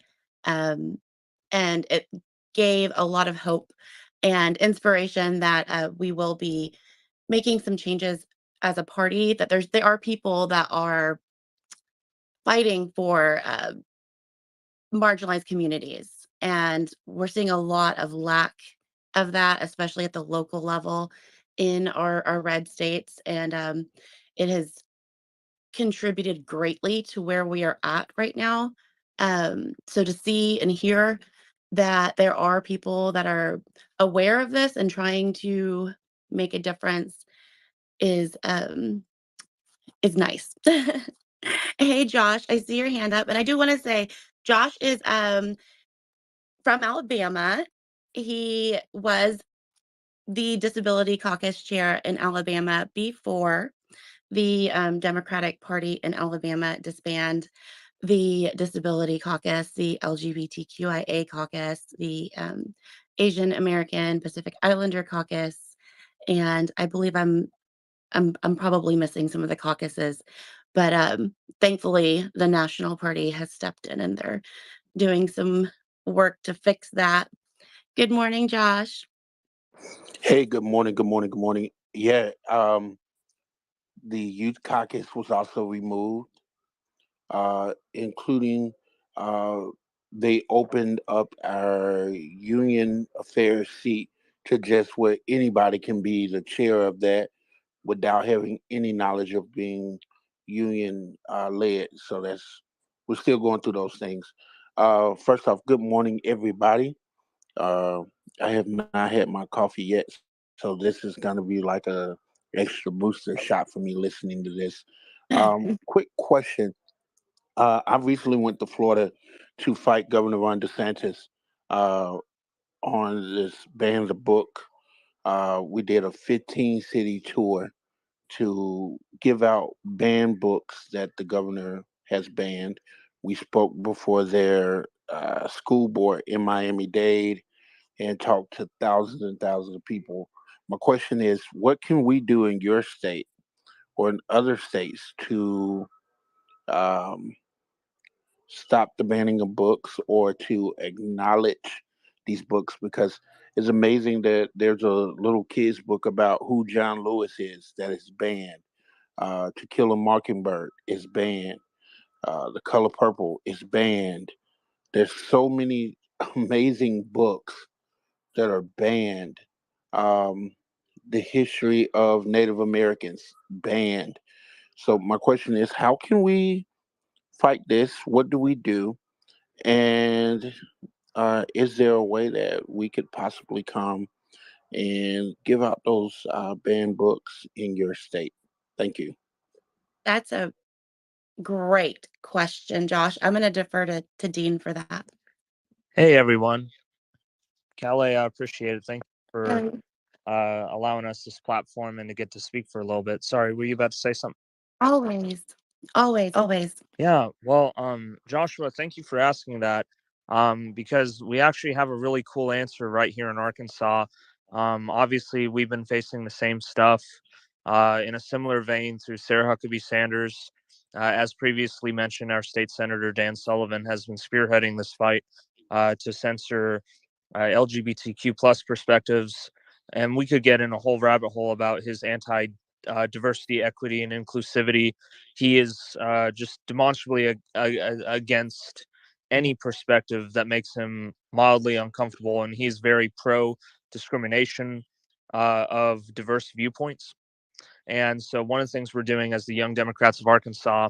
Um, and it gave a lot of hope and inspiration that we will be making some changes as a party, that there are people that are fighting for marginalized communities. And we're seeing a lot of lack of that, especially at the local level in our red states. And it has contributed greatly to where we are at right now. So to see and hear that there are people that are aware of this and trying to make a difference is nice. Hey Josh, I see your hand up, and I do want to say Josh is from Alabama. He was the Disability Caucus chair in Alabama before the Democratic Party in Alabama disbanded the Disability Caucus, the LGBTQIA Caucus, the Asian American Pacific Islander Caucus, and I believe I'm probably missing some of the caucuses, but thankfully the National Party has stepped in and they're doing some work to fix that. Good morning, Josh. Hey, good morning, good morning, good morning. Yeah, the youth caucus was also removed, including uh, they opened up our union affairs seat to just where anybody can be the chair of that without having any knowledge of being union led. So we're still going through those things. First off, good morning, everybody. Uh, I have not had my coffee yet, so this is going to be like a extra booster shot for me listening to this. Quick question: I recently went to Florida to fight Governor Ron DeSantis uh, on this ban the book. We did a 15 city tour to give out banned books that the governor has banned. We spoke before their school board in Miami-Dade and talked to thousands and thousands of people. My question is, what can we do in your state or in other states to um, stop the banning of books or to acknowledge these books? Because it's amazing that there's a little kid's book about who John Lewis is that is banned. To Kill a Mockingbird is banned. The Color Purple is banned. There's so many amazing books that are banned. Um, the history of Native Americans banned. So my question is, how can we fight this? What do we do? And is there a way that we could possibly come and give out those banned books in your state? Thank you. That's a great question, Josh. I'm going to defer to Dean for that. Hey everyone, Calais, I appreciate it. Thank you for Um, allowing us this platform and to get to speak for a little bit. Sorry, were you about to say something? Always, always, always. Yeah, well, Joshua, thank you for asking that. Because we actually have a really cool answer right here in Arkansas. Obviously, we've been facing the same stuff in a similar vein through Sarah Huckabee Sanders. As previously mentioned, our state senator Dan Sullivan has been spearheading this fight to censor LGBTQ plus perspectives, and we could get in a whole rabbit hole about his anti diversity, equity, and inclusivity. He is just demonstrably against any perspective that makes him mildly uncomfortable, and he's very pro discrimination of diverse viewpoints. And so, one of the things we're doing as the Young Democrats of Arkansas,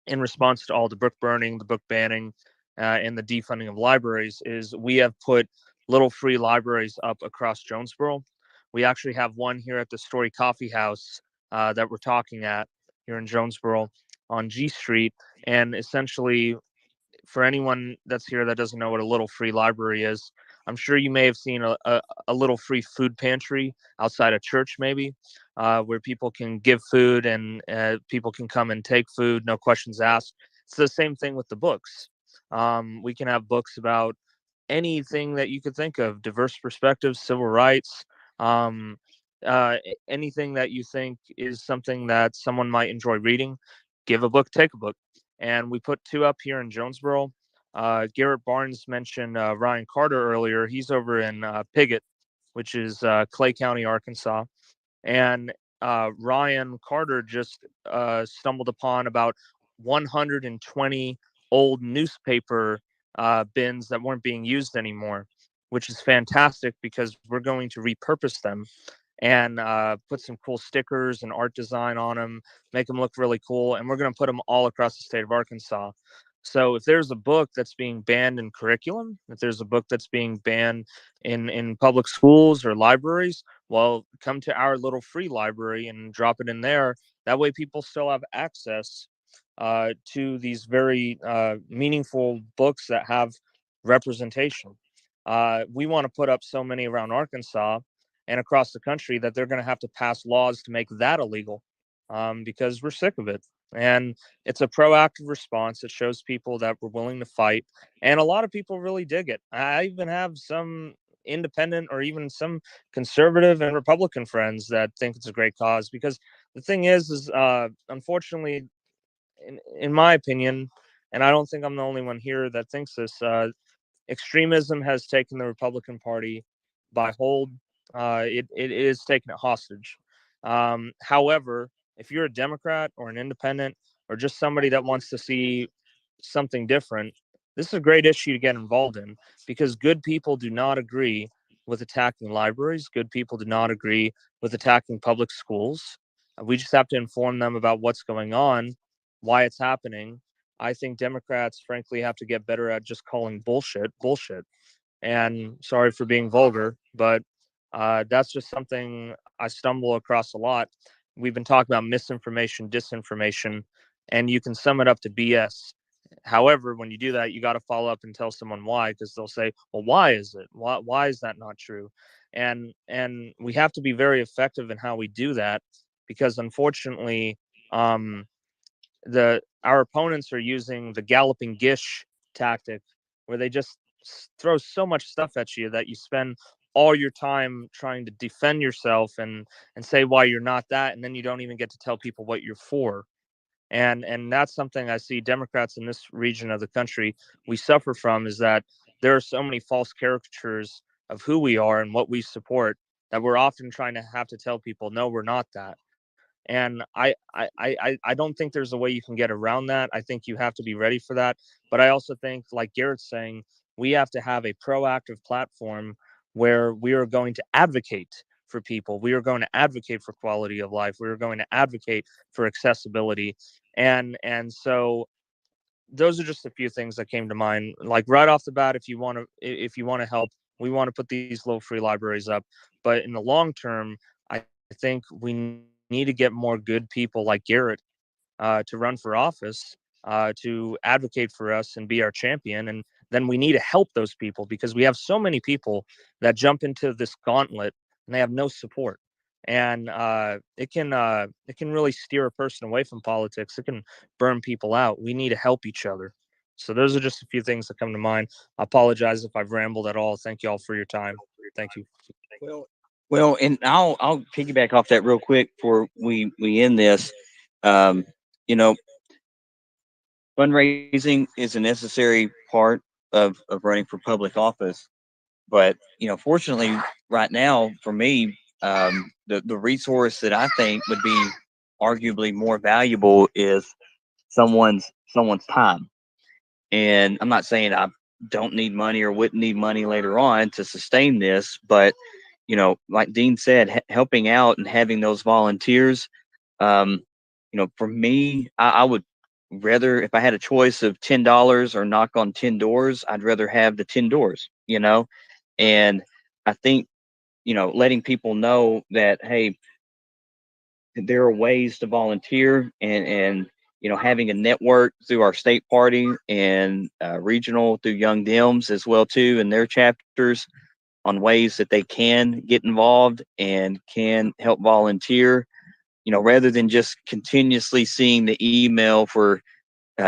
in response to all the book burning, the book banning, and the defunding of libraries, is we have put little free libraries up across Jonesboro. We actually have one here at the Story Coffee House that we're talking at here in Jonesboro on G Street. And essentially, for anyone that's here that doesn't know what a little free library is, I'm sure you may have seen a little free food pantry outside a church, maybe, where people can give food and people can come and take food, no questions asked. It's the same thing with the books. We can have books about anything that you could think of, diverse perspectives, civil rights, um, anything that you think is something that someone might enjoy reading. Give a book, take a book. And we put two up here in Jonesboro. Garrett Barnes mentioned Ryan Carter earlier. He's over in Piggott, which is Clay County, Arkansas. And Ryan Carter just stumbled upon about 120 old newspaper bins that weren't being used anymore, which is fantastic because we're going to repurpose them and put some cool stickers and art design on them, make them look really cool. And we're going to put them all across the state of Arkansas. So if there's a book that's being banned in curriculum, if there's a book that's being banned in public schools or libraries, well, come to our little free library and drop it in there. That way people still have access to these very meaningful books that have representation. We want to put up so many around Arkansas and across the country that they're going to have to pass laws to make that illegal because we're sick of it. And it's a proactive response. It shows people that we're willing to fight. And a lot of people really dig it. I even have some independent or even some conservative and Republican friends that think it's a great cause because the thing is unfortunately, in my opinion, and I don't think I'm the only one here that thinks this, extremism has taken the Republican Party by hold. It is taking it hostage. However, if you're a Democrat or an independent or just somebody that wants to see something different, this is a great issue to get involved in because good people do not agree with attacking libraries. Good people do not agree with attacking public schools. We just have to inform them about what's going on, why it's happening. I think Democrats, frankly, have to get better at just calling bullshit bullshit. And sorry for being vulgar, but that's just something I stumble across a lot. We've been talking about misinformation, disinformation, and you can sum it up to BS. However, when you do that, you got to follow up and tell someone why, because they'll say, well, why is it? Why is that not true? And we have to be very effective in how we do that, because unfortunately, um, our opponents are using the galloping gish tactic, where they just throw so much stuff at you that you spend all your time trying to defend yourself and say why you're not that, and then you don't even get to tell people what you're for. And that's something I see Democrats in this region of the country we suffer from, is that there are so many false caricatures of who we are and what we support, that we're often trying to have to tell people, no, we're not that. And I don't think there's a way you can get around that. I think you have to be ready for that. But I also think, like Garrett's saying, we have to have a proactive platform where we are going to advocate for people. We are going to advocate for quality of life. We are going to advocate for accessibility. And so those are just a few things that came to mind. Like right off the bat, if you want to help, we want to put these low free libraries up. But in the long term, I think we need to get more good people like Garrett to run for office, to advocate for us and be our champion. And then we need to help those people, because we have so many people that jump into this gauntlet and they have no support. And it can really steer a person away from politics. It can burn people out. We need to help each other. So those are just a few things that come to mind. I apologize if I've rambled at all. Thank you all for your time. Thank you. Well, and I'll piggyback off that real quick before we end this. Um, you know, fundraising is a necessary part of running for public office. But fortunately, right now for me, the resource that I think would be arguably more valuable is someone's time. And I'm not saying I don't need money or wouldn't need money later on to sustain this, but like Dean said, helping out and having those volunteers, um, for me, I would rather, if I had a choice of $10 or knock on 10 doors, I'd rather have the 10 doors, and I think, letting people know that, hey, there are ways to volunteer, and having a network through our state party and regional through Young Dems as well too, and their chapters, on ways that they can get involved and can help volunteer, rather than just continuously seeing the email for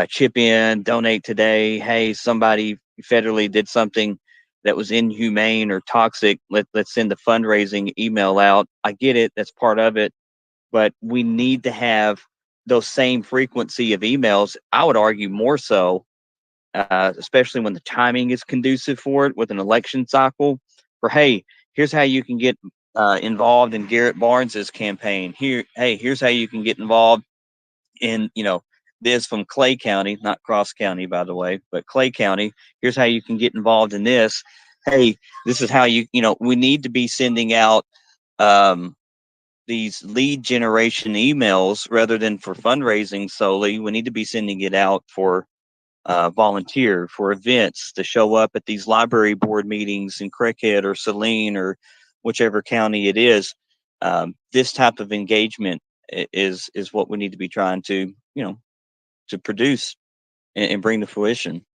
chip in, donate today. Hey, somebody federally did something that was inhumane or toxic. Let's send the fundraising email out. I get it. That's part of it. But we need to have those same frequency of emails. I would argue more so, especially when the timing is conducive for it with an election cycle. For, hey, here's how you can get involved in Garrett Barnes's campaign. Here's how you can get involved in this from Clay County, not Cross County, by the way, but Clay County. Here's how you can get involved in this. Hey, this is how we need to be sending out um, these lead generation emails rather than for fundraising solely. We need to be sending it out for volunteer, for events, to show up at these library board meetings in Craighead or Saline or whichever county it is. This type of engagement is what we need to be trying to produce and bring to fruition.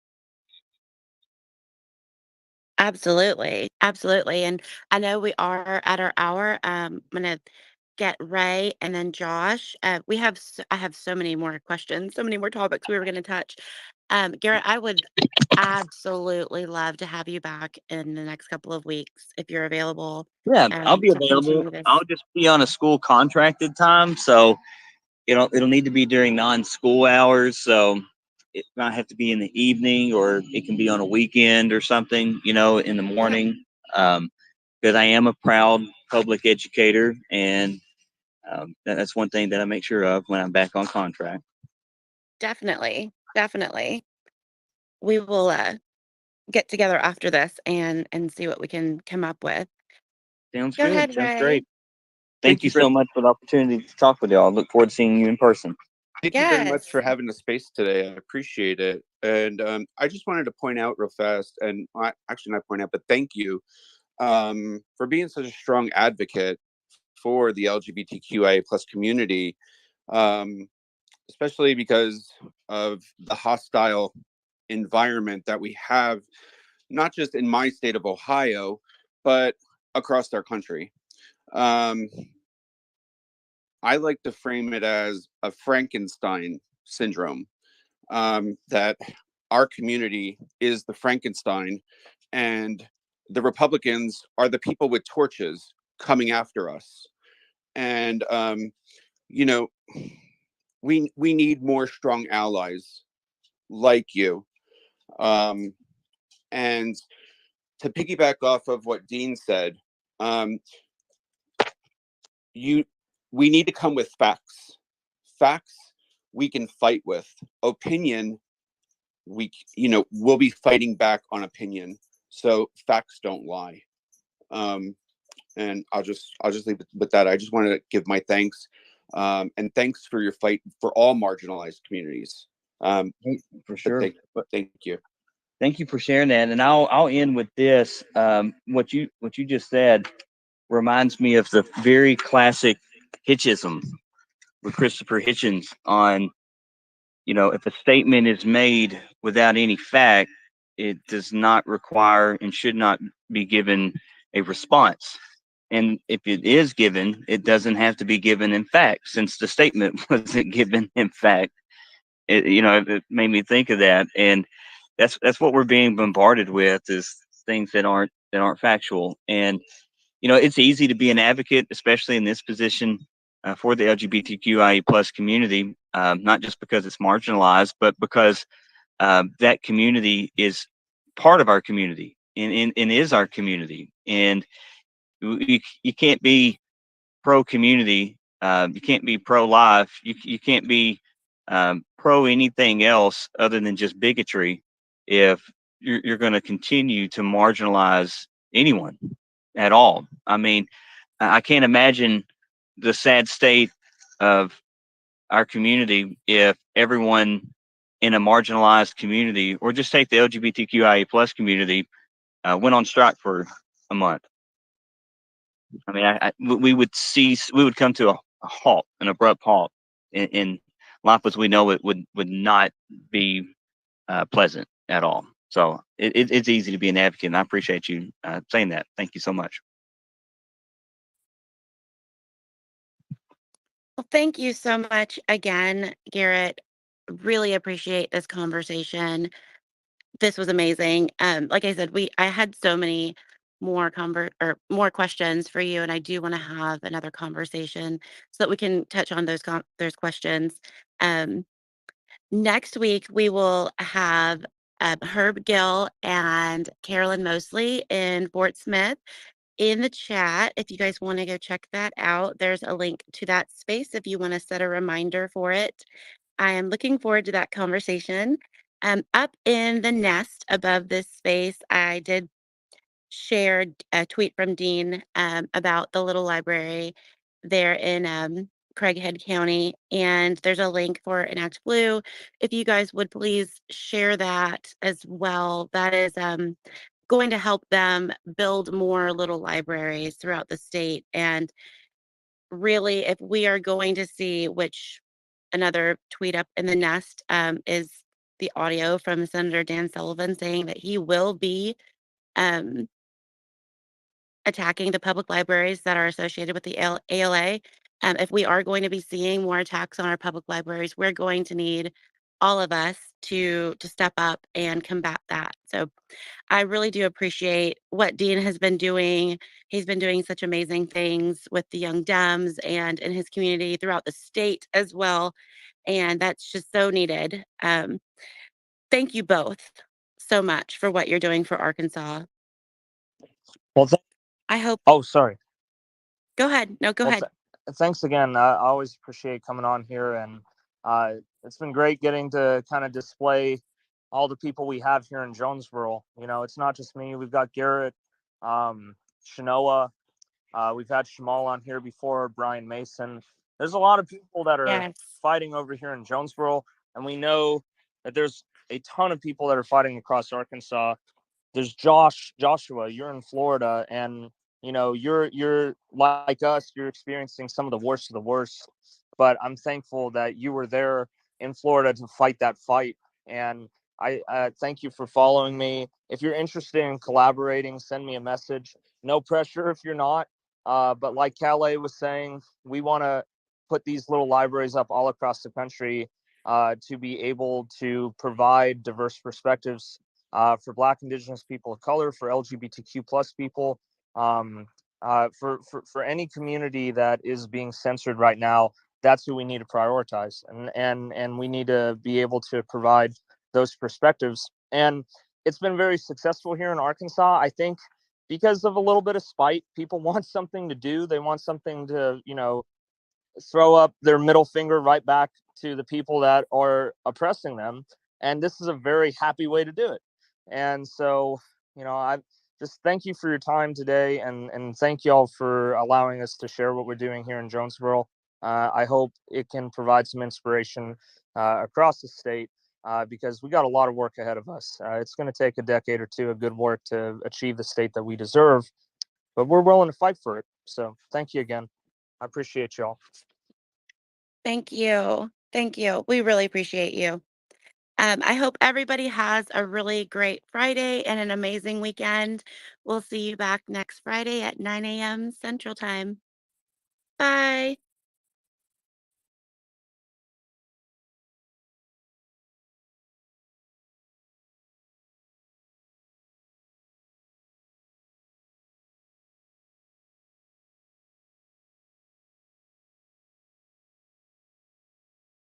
Absolutely. Absolutely. And I know we are at our hour. I'm going to get Ray and then Josh. I have so many more questions, so many more topics we were going to touch. Garrett, I would absolutely love to have you back in the next couple of weeks if you're available, Yeah, I'll be to available. continue this. I'll just be on a school contracted time, so it'll need to be during non-school hours. So it might have to be in the evening, or it can be on a weekend or something, in the Okay, morning. Because I am a proud public educator, and that's one thing that I make sure of when I'm back on contract. definitely. Definitely. We will get together after this and see what we can come up with. Sounds Go good. ahead, Sounds Ray. great. Thank you so much for the opportunity to talk with y'all. I look forward to seeing you in person. Thank you very much Yes. for having the space today. I appreciate it. And I just wanted to point out real fast, and actually not point out, but thank you for being such a strong advocate for the LGBTQIA plus community, especially because of the hostile environment that we have, not just in my state of Ohio, but across our country. I like to frame it as a Frankenstein syndrome, that our community is the Frankenstein, and the Republicans are the people with torches coming after us. And you know, we need more strong allies like you. Um, and to piggyback off of what Dean said, um, you we need to come with facts. Facts we can fight with. Opinion, we'll be fighting back on opinion. So facts don't lie. Um, and I'll just leave it with that. I just wanted to give my thanks, and thanks for your fight for all marginalized communities. For sure. Thank you. Thank you for sharing that. And I'll end with this. What you just said reminds me of the very classic Hitchism with Christopher Hitchens on, if a statement is made without any fact, it does not require and should not be given a response. And if it is given, it doesn't have to be given in fact, since the statement wasn't given in fact. It made me think of that. And that's what we're being bombarded with, is things that aren't factual. And it's easy to be an advocate, especially in this position, for the LGBTQIA plus community, not just because it's marginalized, but because that community is part of our community and is our community. And you can't be pro community, you can't be pro life, you can't be pro anything else other than just bigotry if you're going to continue to marginalize anyone at all. I mean, I can't imagine the sad state of our community if everyone in a marginalized community, or just take the LGBTQIA plus community, went on strike for a month. I mean, we would come to a halt, an abrupt halt, and life as we know it would not be pleasant at all. So it's easy to be an advocate, and I appreciate you saying that. Thank you so much. Well, thank you so much again, Garrett. Really appreciate this conversation. This was amazing. Like I said, I had so many more questions for you, and I do want to have another conversation so that we can touch on those questions. Um, Next week we will have Herb Gill and Carolyn Mosley in Fort Smith in the chat. If you guys want to go check that out, there's a link to that space if you want to set a reminder for it. I am looking forward to that conversation. Up in the nest above this space, I did share a tweet from Dean about the little library there in Craighead County, and there's a link for Enact Blue. If you guys would please share that as well, that is going to help them build more little libraries throughout the state. And really, if we are going to see, which another tweet up in the nest is the audio from Senator Dan Sullivan saying that he will be um, attacking the public libraries that are associated with the ALA. If we are going to be seeing more attacks on our public libraries, we're going to need all of us to step up and combat that. So I really do appreciate what Dean has been doing. He's been doing such amazing things with the Young Dems and in his community throughout the state as well. And that's just so needed. Thank you both so much for what you're doing for Arkansas. Well, I hope. oh, sorry. Go ahead. No, go ahead. Thanks again. I always appreciate coming on here, and it's been great getting to kind of display all the people we have here in Jonesboro. It's not just me. We've got Garrett, Shanoa. We've had Shamal on here before, Brian Mason. There's a lot of people that are fighting over here in Jonesboro, and we know that there's a ton of people that are fighting across Arkansas. There's Joshua, you're in Florida, and you're like us, you're experiencing some of the worst of the worst. But I'm thankful that you were there in Florida to fight that fight. And I thank you for following me. If you're interested in collaborating, send me a message. No pressure if you're not. But like Calais was saying, we want to put these little libraries up all across the country to be able to provide diverse perspectives for Black, Indigenous people of color, for LGBTQ plus people, for any community that is being censored right now. That's who we need to prioritize, and we need to be able to provide those perspectives. And it's been very successful here in Arkansas, I think, because of a little bit of spite. People want something to do. They want something to, throw up their middle finger right back to the people that are oppressing them. And this is a very happy way to do it. And so, I just thank you for your time today, and thank y'all for allowing us to share what we're doing here in Jonesboro. I hope it can provide some inspiration across the state because we got a lot of work ahead of us. It's going to take a decade or two of good work to achieve the state that we deserve, but we're willing to fight for it. So thank you again. I appreciate y'all. Thank you. Thank you. We really appreciate you. I hope everybody has a really great Friday and an amazing weekend. We'll see you back next Friday at 9 a.m. Central Time. Bye.